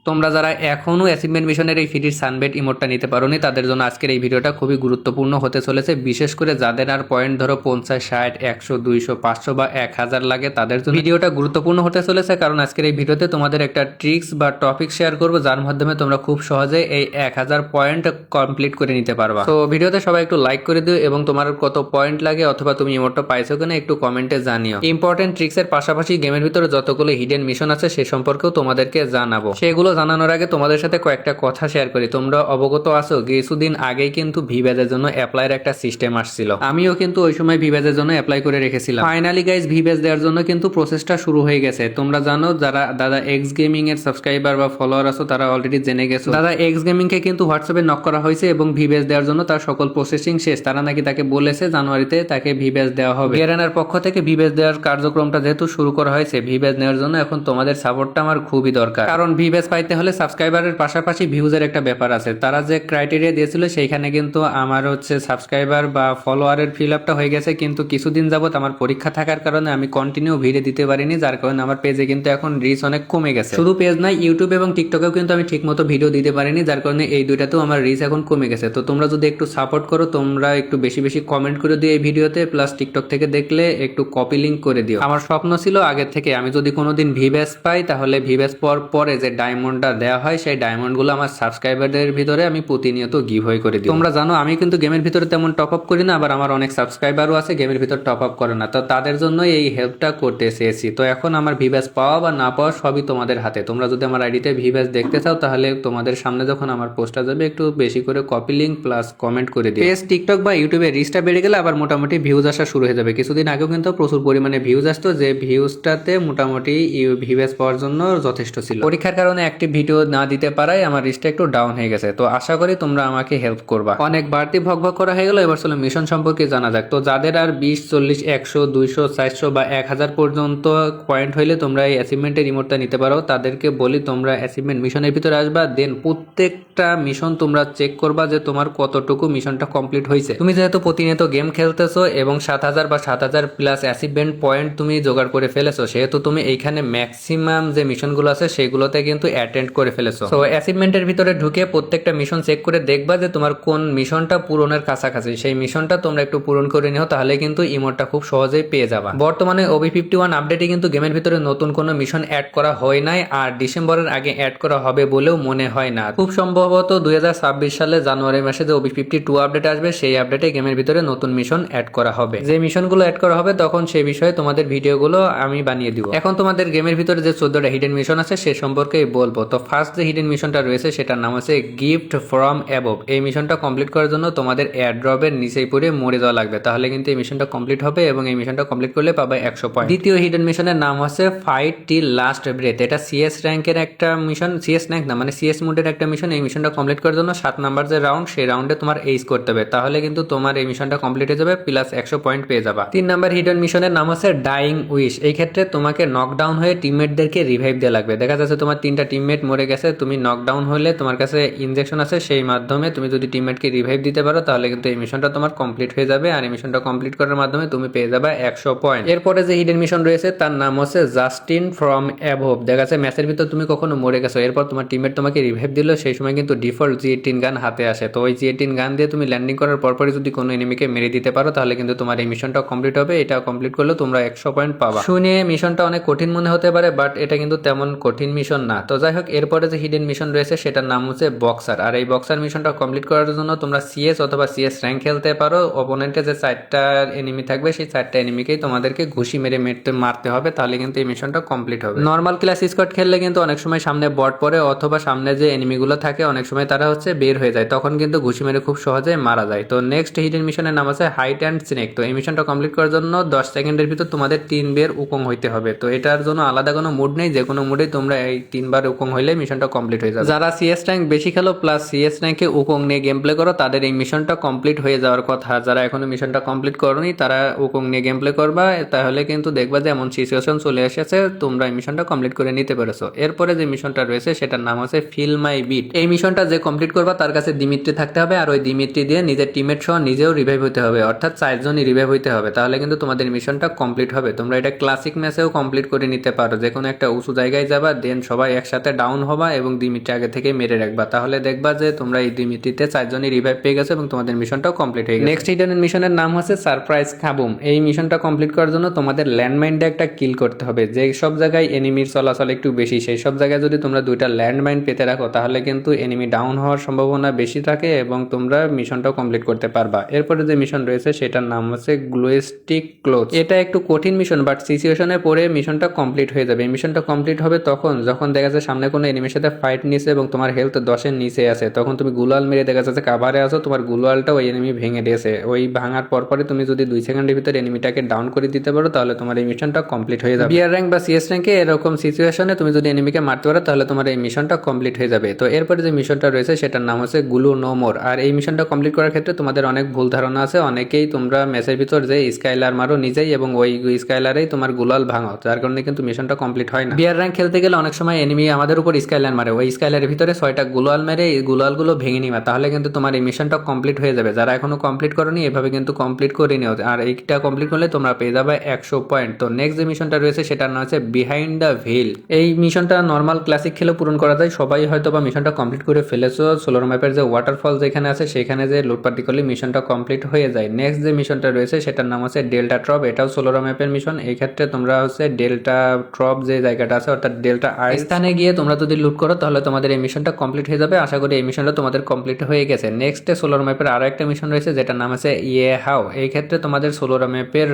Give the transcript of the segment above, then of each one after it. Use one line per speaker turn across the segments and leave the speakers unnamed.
তোমরা যারা এখনো অ্যাচিভমেন্ট মিশনের এই ফ্রির সানবেট ইমোটটা নিতে পারোনি তাদের জন্য আজকের এই ভিডিওটা খুবই গুরুত্বপূর্ণ হতে চলেছে, বিশেষ করে যাদের আর পয়েন্ট ধরো 50, 60, 100, 200, 500 বা 1000 লাগে তাদের জন্য ভিডিওটা গুরুত্বপূর্ণ হতে চলেছে। কারণ আজকের এই ভিডিওতে তোমাদের একটা ট্রিক্স বা টপিক শেয়ার করবো যার মাধ্যমে তোমরা খুব সহজে এই 1000 পয়েন্ট কমপ্লিট করে নিতে পারবা। তো ভিডিওতে সবাই একটু লাইক করে দিও এবং তোমার কত পয়েন্ট লাগে অথবা তুমি ইমোটটা পাইছো কিনা একটু কমেন্টে জানিও। ইম্পর্টেন্ট ট্রিক্সের পাশাপাশি গেমের ভিতরে যতগুলো হিডেন মিশন আছে সে সম্পর্কেও তোমাদেরকে জানাবো। সেগুলো জানানোর আগে তোমাদের সাথে কয়েকটা কথা শেয়ার করি। তোমরা অবগত আছো কিছুদিন আগেই কিন্তু ভিব্যাজের জন্য অ্যাপ্লাইয়ের একটা সিস্টেম আসছিল, আমিও কিন্তু ওই সময় ভিব্যাজের জন্য অ্যাপ্লাই করে রেখেছিলাম। ফাইনালি গাইজ ভিব্যাজ দেওয়ার জন্য কিন্তু প্রসেসটা শুরু হয়ে গেছে। তোমরা জানো যারা দাদা এক্স গেমিং এর সাবস্ক্রাইবার বা ফলোয়ার আছো তারা অলরেডি জেনে গেছো দাদা এক্স গেমিং কে কিন্তু হোয়াটসঅ্যাপে নক করা হয়েছে এবং ভিব্যাজ দেওয়ার জন্য তার সকল প্রসেসিং শেষ। তারা নাকি তাকে বলেছে জানুয়ারিতে তাকে ভিব্যাজ দেওয়া হবে। গেরানার পক্ষ থেকে ভিব্যাজ দেওয়ার কার্যক্রমটা যেহেতু শুরু করা হয়েছে, ভিব্যাজ নেওয়ার জন্য এখন তোমাদের সাপোর্টটা আমার খুবই দরকার। কারণ ভিব্যাজ পাইতে হলে সাবস্ক্রাইবারের পাশাপাশি ভিউজের একটা ব্যাপার আছে। তারা যে ক্রাইটেরিয়া দিয়েছিল সেইখানে কিন্তু আমার সাবস্ক্রাইবার বা ফলোয়ারের ফিল আপটা হয়ে গেছে, কিন্তু কিছুদিন যাবত আমার পরীক্ষা থাকার কারণে আমি কন্টিনিউ ভিডিও দিতে পারিনি, যার কারণে আমার পেজে কিন্তু এখন রিচ অনেক কমে গেছে। শুধু পেজ নাই, ইউটিউব এবং টিকটকেও কিন্তু আমি ঠিকমতো ভিডিও দিতে পারিনি, যার কারণে এই দুইটাতেও আমার রিচ এখন কমে গেছে। তো তোমরা যদি একটু সাপোর্ট করো, তোমরা একটু বেশি বেশি কমেন্ট করে দিও এই ভিডিওতে, প্লাস টিকটক থেকে দেখলে একটু কপি লিঙ্ক করে দিও। আমার স্বপ্ন ছিল আগে থেকে আমি যদি কোনোদিন ভিব্যাজ পাই তাহলে ভিব্যাজ পরে যে ডায়মন্ডটা দেওয়া হয় সেই ডায়মন্ডগুলো আমার সাবস্ক্রাইবারদের ভিতরে আমি প্রতিনিয়ত গিভ অ্যাওয়ে করে দিই। তোমরা জানো আমি কিন্তু গেমের ভিতরে তেমন টপ আপ করি না, আবার আমার অনেক সাবস্ক্রাইবারও আছে গেমের ভিতর টপ আপ করে না, তো তাদের জন্য এই হেল্পটা করতে চেয়েছি। তো এখন আমার ভিব্যাজ পাওয়া বা না পাওয়া সবই তোমাদের হাতে। তোমরা যদি আমার আইডিতে ভিব্যাজ দেখতে চাও তাহলে তোমাদের সামনে যখন আমার পোস্টটা যাবে একটু বেশি করে কপি লিঙ্ক প্লাস কমেন্ট করে দিও। পেজ টিকটক বা ইউটিউবে রিচটা বেড়ে গেলে আবার মোটামুটি ভিউজ আসা শুরু হয়ে যাবে। কিছুদিন আগেও কিন্তু প্রচুর পরিমাণে ভিউজ আসতো, যে ভিউজটাতে মোটামুটি ভিব্যাজ পাওয়ার জন্য যথেষ্ট ছিল। পরীক্ষার কারণে একটি ভিডিও না দিতে পারায় আমার রিচটা একটু ডাউন হয়ে গেছে। তো আশা করি তোমরা আমাকে হেল্প করবা। অনেক বাড়তি ভগ করা হয়ে গেল, এবার চলো মিশন সম্পর্কে জানা যাক। তো যাদের আর 20, 40, 100, 200, 400 বা 1000 পর্যন্ত পয়েন্ট হইলে তোমরা এই অ্যাচিভমেন্টের রিমোটটা নিতে পারো। তাদেরকে বলি তোমরা অ্যাচিভমেন্ট মিশনের ভিতরে আসবা, দেন প্রত্যেকটা মিশন তোমরা চেক করবা যে তোমার কতটুকু মিশনটা কমপ্লিট হয়েছে। তুমি যেহেতু প্রতিনিয়ত গেম খেলতেছো এবং 7000 বা 7000 প্লাস অ্যাচিভমেন্ট পয়েন্ট তুমি জোগাড় করে ফেলেছো, সেহেতু তুমি এইখানে ম্যাক্সিমাম যে মিশনগুলো আছে সেগুলোতে কিন্তু অ্যাটেন্ড করে ফেলেছো। তো অ্যাচিভমেন্টের ভিতরে ঢুকে প্রত্যেকটা মিশন চেক করে দেখবা যে তোমার কোন মিশনটা পূরণের কাছাকাছি, সেই মিশনটা তোমরা একটু পূরণ করে নিও, তাহলে কিন্তু ইমোটটা খুব সহজেই পেয়ে যাবা। বর্তমানে OB51 আপডেটে কিন্তু গেমের ভিতরে নতুন কোনো মিশন অ্যাড করা হয় নাই, আর ডিসেম্বরের আগে অ্যাড করা হবে বলেও মনে হয় না। খুব সম্ভবত 2026 সালে জানুয়ারি মাসে যে OB52 আপডেট আসবে সেই আপডেটে গেমের ভিতরে নতুন মিশন অ্যাড করা হবে। যে মিশনগুলো অ্যাড করা হবে তখন সেই বিষয়ে তোমাদের ভিডিওগুলো আমি বানিয়ে দিব। এখন তোমাদের গেমের ভিতরে যে 14টা হিডেন মিশন আছে সে সম্পর্কে বলবো। তো ফার্স্ট যে হিডেন মিশনটা রয়েছে সেটার নাম হচ্ছে গিফট ফ্রম অ্যাবভ। এই মিশনটা কমপ্লিট করার জন্য তোমাদের এয়ারড্রপের নিচেই পড়ে মরে যাওয়া লাগবে, তাহলে কিন্তু এই মিশনটা কমপ্লিট হবে এবং এই মিশনটা কমপ্লিট করলে পাবে 100 পয়েন্ট। দ্বিতীয় হিডেন মিশনের নাম হচ্ছে ফাইট টিল লাস্ট ব্রেথ। এটা সিএস র্যাঙ্কের একটা মিশন, সিএস র্যাঙ্ক না মানে সিএস মোডের একটা মিশন। এই মিশনটা কমপ্লিট করার জন্য 7 নাম্বার যে রাউন্ড সেই রাউন্ডে তোমার এইচ করতে হবে, তাহলে কিন্তু তোমার এই মিশনটা কমপ্লিট হয়ে যাবে, প্লাস 100 পয়েন্ট পেয়ে যাবা। 3 নাম্বার হিডেন মিশনের নাম হচ্ছে ডাইং উইশ। এই ক্ষেত্রে তোমাকে নকডাউন হয়ে টিমমেটদেরকে রিভাইভ দেওয়া লাগবে। দেখা যাচ্ছে তোমার 3টা টিমমেট মরে গেছে, তুমি নকডাউন হলে তোমার কাছে ইনজেকশন আছে, সেই মাধ্যমে তুমি যদি টিমমেটকে রিভাইভ দিতে পারো তাহলে কিন্তু এই মিশনটা তোমার কমপ্লিট হয়ে যাবে, আর এই মিশনটা কমপ্লিট করার মাধ্যমে তুমি পেয়ে যাবে 100 পয়েন্ট। এরপরে যে হিডেন মিশন রয়েছে তার নাম হচ্ছে জাস্টিন ফ্রম অ্যাবভ। দেখা যাচ্ছে ম্যাচের ভিতর তুমি কখনো মরে গেছো, এরপর তোমার টিমমেট তোমাকে রিভাইভ দিল, সেই সময় কিন্তু ডিফল্ট G18 গান হাতে আসে। তো ওই G18 গান দিয়ে তুমি ল্যান্ডিং করার পরপরই যদি কোনো এনিমিকে মেরে দিতে পারো তাহলে কিন্তু তোমার এই মিশনটা কমপ্লিট হবে। এটা কমপ্লিট করলে তোমরা 100 পয়েন্ট পাবা। শুনে মিশনটা অনেক কঠিন মনে হতে পারে, বাট এটা কিন্তু তেমন কঠিন মিশন না। তো যাই হোক, এরপরে যে হিডেন মিশন রয়েছে সেটার নাম হচ্ছে বক্সার। আর এই বক্সার মিশনটা কমপ্লিট করার জন্য তোমরা সিএস অথবা সিএস র্যাঙ্ক খেলতে পারো। অপোনেন্টে যে 4টা এনিমি থাকবে সেই 4টা এনিমিকেই তোমাদেরকে ঘুষি মেরে মারতে হবে, তাহলে কিন্তু এই মিশনটা কমপ্লিট হবে। নর্মাল ক্লাস স্কোয়াড খেললে কিন্তু অনেক সময় সামনে বট পড়ে অথবা সামনে যে এনিমিগুলো থাকে অনেক সময় তারা বের হয়ে যায়, তখন কিন্তু ঘুষি মেরে খুব সহজে মারা যায়। তো নেক্সট হিডেন মিশনের নাম আছে হাইট অ্যান্ড স্নেক। তো এই মিশনটা কমপ্লিট করার জন্য 10 সেকেন্ডের ভিতর তোমাদের 3 বের উকং হইতে হবে। তো এটার জন্য আলাদা কোনো মুড নেই, যে কোনো মুডে তোমরা এই 3 বার উকং হইলে মিশনটা কমপ্লিট হয়ে যাবে। যারা সিএস র্যাঙ্ক বেশি খেলো প্লাস সিএস র্যাঙ্কে উকং নিয়ে গেম প্লে করো তাদের এই মিশনটা কমপ্লিট হয়ে যাওয়ার কথা। যারা এখনো মিশনটা কমপ্লিট করোনি তারা উকং নিয়ে গেম প্লে করবা, তাহলে কিন্তু দেখবা যে এমন সিচুয়েশন চলে এসেছে তোমরা এই মিশনটা কমপ্লিট করে নিতে পেরেছো। এরপরে যে মিশনটা রয়েছে সেটার নাম হচ্ছে ফিল মাই বিট। এই মিশনটা যে কমপ্লিট করবা তার কাছে দিমিত্রি থাকতে হবে, আর ওই দিমিত্রি দিয়ে নিজের টিমমেট সহ নিজেও রিভাইভ হতে হবে, অর্থাৎ 4 জনই রিভাইভ হইতে হবে, তাহলে কিন্তু তোমাদের মিশনটা কমপ্লিট হবে। তোমরা এটা ক্লাসিক ম্যাচেও কমপ্লিট করে নিতে পারো। যে কোনো একটা উঁচু জায়গায় যাবা, দেন সবাই একসাথে ডাউন হবা এবং 2 মিনিট আগে থেকে মেরে রাখবা, তাহলে দেখবা যে তোমরা এই 2 মিনিটে 4 জনই রিভাইভ পেয়ে গেছে এবং তোমাদের মিশনটাও কমপ্লিট হয়ে গেছে। নেক্সট হিডেন মিশনের নাম হচ্ছে সারপ্রাইজ কাবুম। এই মিশনটা কমপ্লিট করার জন্য তোমাদের ল্যান্ডমাইনটা একটা কিল করতে হবে। যে সব জায়গায় এনিমির চলাচল একটু বেশি, সেই সব জায়গায় যদি তোমরা 2টা ল্যান্ডমাইন পেতে রাখো তাহলে কিন্তু এনিমি ডাউন হওয়ার সম্ভাবনা বেশি থাকে এবং তোমরা মিশনটাও কমপ্লিট করতে পারবা। এরপরে যে মিশন রয়েছে সেটার নাম হচ্ছে গ্লোস্টিক ক্লোথ। এটা একটু কঠিন মিশন, বাট সিচুয়েশনে পরে মিশনটা কমপ্লিট হয়ে যাবে। এই মিশনটা কমপ্লিট হবে তখন যখন দেখা যাচ্ছে সামনে কোনো এনিমির সাথে ফাইট নিছে এবং তোমার হেলথ 10-এর নিচে আছে, তখন তুমি গুলাল মেরে দেখা যাচ্ছে কাভারে আছো, তোমার গুলালটা ওই এনিমি ভেঙে দিয়েছে। ওই ভাঙার পরপরই তুমি যদি 2 সেকেন্ডের ভিতরে এনিমিটাকে ডাউন করে দিতে পারো তাহলে তোমার এই মিশনটা কমপ্লিট হয়ে যাবে। বিআর র্যাঙ্ক বা সিএস র্যাঙ্কে এরকম সিচুয়েশনে তুমি যদি এনিমিকে মারতে পারো তাহলে তোমার এই মিশনটা কমপ্লিট হয়ে যাবে। তো এরপরে যে মিশনটা রয়েছে সেটার নাম হচ্ছে গ্লু নো মোর। আর এই মিশনটা কমপ্লিট করার ক্ষেত্রে তোমাদের অনেক ভুল ধারণা আছে। অনেকেই তোমরা ম্যাচের ভিতর যে স্কাইলার মারো নিজেই এবং ওই স্কাইলারেই তোমার গুলাল ভাঙো, যার কারণে কিন্তু মিশনটা কমপ্লিট হয় না। বিআর র্যাঙ্ক খেলতে গেলে অনেক সময় এনিমি আমাদের উপর স্কাইলার মারে, ওই স্কাইলারের ভিতরে 6টা গুলাল মেরে এই গুলালগুলো ভেঙে নিবা, তাহলে কিন্তু তোমার এই মিশনটা কমপ্লিট হয়ে যাবে। যারা এখনো কমপ্লিট করোনি এভাবে কিন্তু কমপ্লিট করে নিও, আর এইটা কমপ্লিট করলে তোমরা পেয়ে যাবে 100 পয়েন্ট। তো নেক্সট যে মিশনটা রয়েছে সেটার নাম হচ্ছে বিহাইন্ড দ্য ভিল। এই মিশনটা নর্মাল ক্লাসিক খেলে পূরণ করা যায়, সবাই হয়তো বা মিশনটা কমপ্লিট করে ফেলেছো। সোলার ম্যাপের যে ওয়াটারফল যেখানে আছে সেখানে যে লুটপাটি করলে মিশনটা কমপ্লিট হয়ে যায়। নেক্সট যে মিশনটা রয়েছে সেটার নাম হচ্ছে ডেল্টা ট্রপ। এটাও সোলার ম্যাপের মিশন। এই ক্ষেত্রে তোমরা হচ্ছে ডেল্টা ট্রপ যে জায়গাটা আছে অর্থাৎ ডেল্টা স্থানে গিয়ে তোমরা যদি লুট করো তাহলে তোমাদের এই মিশনটা কমপ্লিট হয়ে যাবে। আশা করি এই মিশনটা তোমাদের কমপ্লিট হয়ে গেছে। নেক্সটে সোলার ম্যাপের আরো একটা মিশন রয়েছে যেটার নাম আছে ইয়ে হাও। এই ক্ষেত্রে তোমাদের সোলার ম্যাপের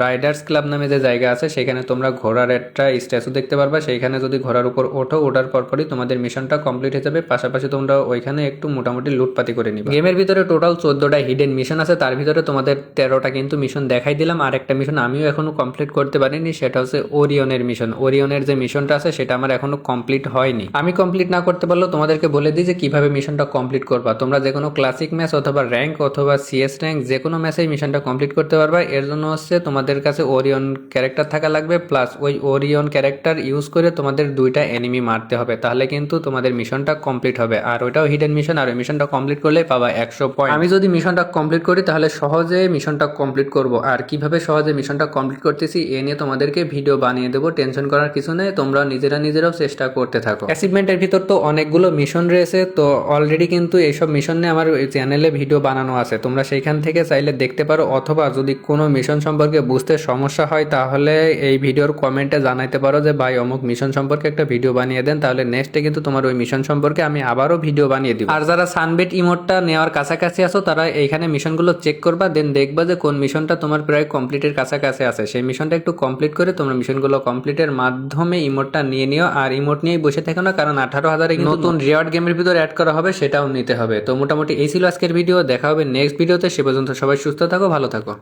রাইডার্স ক্লাব নামে যে জায়গা আছে সেখানে তোমরা ঘোড়ার একটা স্ট্যাচু দেখতে পারবা। সেইখানে যদি ঘোড়ার উপর ওঠো, ওঠার পরপরই তোমাদের মিশনটা কমপ্লিট হয়ে যাবে। পাশাপাশি তোমরা ওইখানে একটু মোটামুটি লুটপাতি করে নিবে। গেমের ভিতরে টোটাল 14টা হিডেন মিশন আছে, তার ভিতরে তোমাদের 13টা কিন্তু মিশন দেখাই দিলাম। আর একটা মিশন আমিও এখনো কমপ্লিট করতে পারিনি, সেটা হচ্ছে ওরিয়নের মিশন। ওরিয়নের যে মিশনটা আছে সেটা আমার এখনো কমপ্লিট হয়নি। আমি কমপ্লিট না করতে পারলেও তোমাদেরকে বলে দিই যে কিভাবে মিশনটা কমপ্লিট করবা। তোমরা যে কোনো ক্লাসিক ম্যাচ অথবা র্যাঙ্ক অথবা সিএস র্যাঙ্ক যে কোনো ম্যাচেই মিশনটা কমপ্লিট করতে পারবা। এর জন্য হচ্ছে তোমাদের কাছে ওরিয়ন ক্যারেক্টার থাকা লাগবে, প্লাস ওই ওরিয়ন ক্যারেক্টার ইউজ করে তোমাদের 2টা এনিমি মারতে হবে, তাহলে কিন্তু তোমাদের মিশনটা কমপ্লিট হবে। আর ওইটাও হিডেন মিশন, আর ওই মিশনটা কমপ্লিট করলে পাবা 100 পয়েন্ট। আমি যদি মিশনটা কমপ্লিট করি তাহলে সহজে মিশনটা কমপ্লিট করব। আর কিভাবে সহজে মিশনটা কমপ্লিট করতেছি এ নিয়ে তোমাদেরকে ভিডিও বানিয়ে দেবো, টেনশন করার কিছু নেই। তোমরা নিজেরাও চেষ্টা করতে থাকো। অ্যাচিভমেন্টের ভিতর তো অনেকগুলো মিশন রয়েছে, তো অলরেডি কিন্তু এইসব মিশন নিয়ে আমার চ্যানেলে ভিডিও বানানো আছে, তোমরা সেইখান থেকে চাইলে দেখতে পারো। অথবা যদি কোনো মিশন সম্পর্কে বুঝতে সমস্যা হয় তাহলে এই ভিডিওর কমেন্টে জানাইতে পারো যে ভাই অমুক মিশন সম্পর্কে একটা ভিডিও বানিয়ে দেন, তাহলে নেক্সটে কিন্তু তোমার ওই মিশন সম্পর্কে আমি আবারও ভিডিও বানিয়ে দিব। আর যারা সানবেট ইমোটটা নেওয়ার কাছাকাছি আছো তারা এইখানে মিশনগুলো চেক করবা, দেন দেখবা যে কোন মিশনটা তোমার প্রায় কমপ্লিটের কাছাকাছি আছে। সেই মিশনটা একটু কমপ্লিট করে তোমরা মিশনগুলো কমপ্লিটের মাধ্যমে ইমোটটা নিয়ে নিও। আর ইমোট নিয়েই বসে থেকো না, কারণ 18,000 নতুন রিওয়ার্ড গেমের ভিতর অ্যাড করা হবে, সেটাও নিতে হবে। তো মোটামুটি এই ছিল আজকের ভিডিও। দেখা হবে নেক্সট ভিডিওতে। সে পর্যন্ত সবাই সুস্থ থাকো, ভালো থাকো।